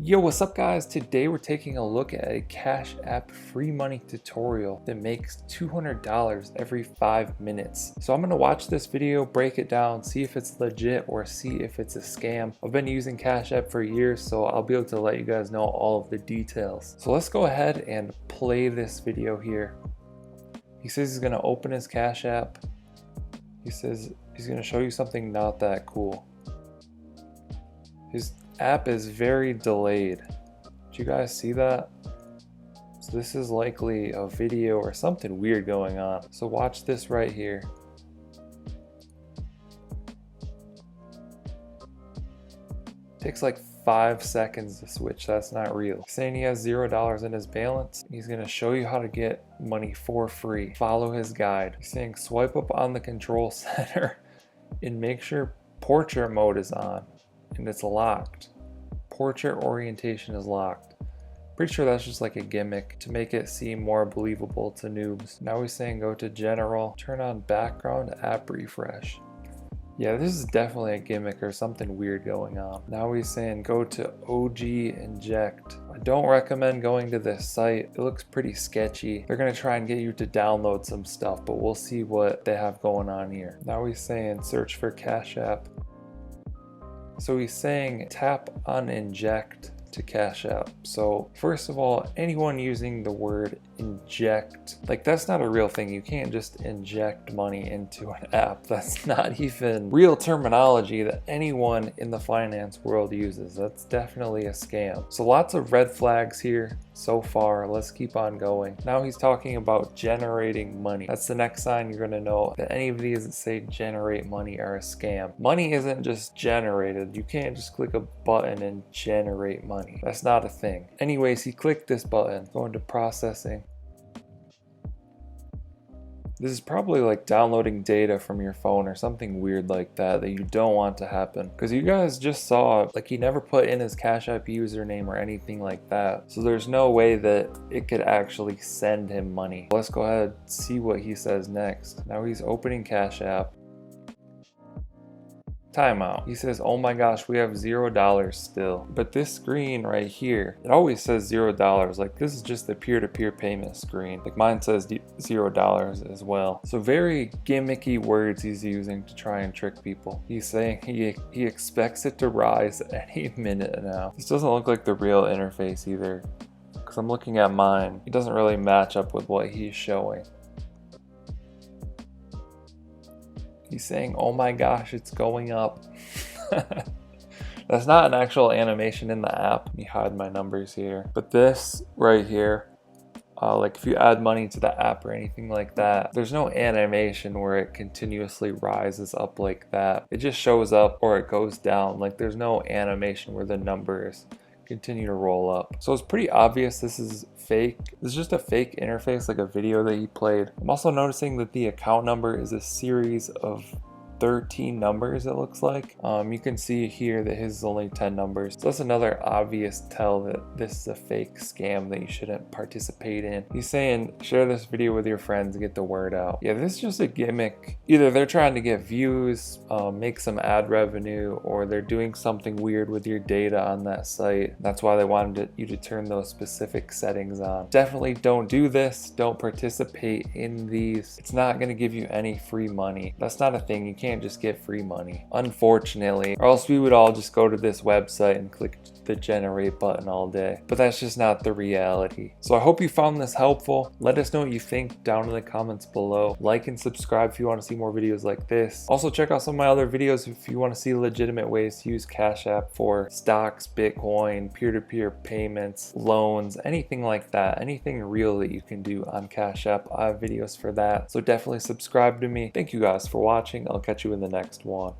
Yo, what's up guys? Today we're taking a look at a Cash App free money tutorial that makes $200 every 5 minutes. So I'm going to watch this video, break it down, see if it's legit or see if it's a scam. I've been using Cash App for years, so I'll be able to let you guys know all of the details. So let's go ahead and play this video here. He says he's going to open his Cash App. He says he's going to show you something not that cool. His app is very delayed. Did you guys see that? So this is likely a video or something weird going on. So watch this right here. Takes like 5 seconds to switch. That's not real. He's saying he has $0 in his balance. He's going to show you how to get money for free. Follow his guide. He's saying swipe up on the control center and make sure portrait mode is on. And it's locked. Portrait orientation is locked. Pretty sure that's just like a gimmick to make it seem more believable to noobs. Now he's saying go to general, turn on background app refresh. Yeah, this is definitely a gimmick or something weird going on. Now he's saying go to OG inject. I don't recommend going to this site. It looks pretty sketchy. They're gonna try and get you to download some stuff, but we'll see what they have going on here. Now he's saying search for Cash App. So he's saying tap on inject to Cash App. So first of all, anyone using the word inject, like that's not a real thing. You can't just inject money into an app. That's not even real terminology that anyone in the finance world uses. That's definitely a scam. So lots of red flags here so far. Let's keep on going. Now he's talking about generating money. That's the next sign you're gonna know that any of these that say generate money are a scam. Money isn't just generated. You can't just click a button and generate money. That's not a thing. Anyways, he clicked this button, going to processing. This is probably like downloading data from your phone or something weird like that you don't want to happen. Because you guys just saw, like he never put in his Cash App username or anything like that. So there's no way that it could actually send him money. Let's go ahead and see what he says next. Now he's opening Cash App. Timeout. He says, oh my gosh, we have $0 still. But this screen right here, it always says $0. Like this is just the peer-to-peer payment screen. Like mine says $0 as well. So very gimmicky words he's using to try and trick people. He's saying he expects it to rise any minute now. This doesn't look like the real interface either, because I'm looking at mine. It doesn't really match up with what he's showing. He's saying, oh my gosh, it's going up. That's not an actual animation in the app. Let me hide my numbers here. But this right here, like if you add money to the app or anything like that, there's no animation where it continuously rises up like that. It just shows up or it goes down. Like there's no animation where the numbers continue to roll up. So it's pretty obvious this is fake. This is just a fake interface, like a video that he played. I'm also noticing that the account number is a series of 13 numbers, it looks like. You can see here that his is only 10 numbers. So that's another obvious tell that this is a fake scam that you shouldn't participate in. He's saying share this video with your friends and get the word out. Yeah, this is just a gimmick. Either they're trying to get views, make some ad revenue, or they're doing something weird with your data on that site. That's why they wanted you to turn those specific settings on. Definitely don't do this. Don't participate in these. It's not going to give you any free money. That's not a thing. You can't just get free money, unfortunately, or else we would all just go to this website and click the generate button all day. But that's just not the reality. So I hope you found this helpful. Let us know what you think down in the comments below. Like and subscribe if you want to see more videos like this. Also check out some of my other videos if you want to see legitimate ways to use Cash App for stocks, Bitcoin, peer-to-peer payments, loans, anything like that. Anything real that you can do on Cash App. I have videos for that. So definitely subscribe to me. Thank you guys for watching. I'll catch you in the next one.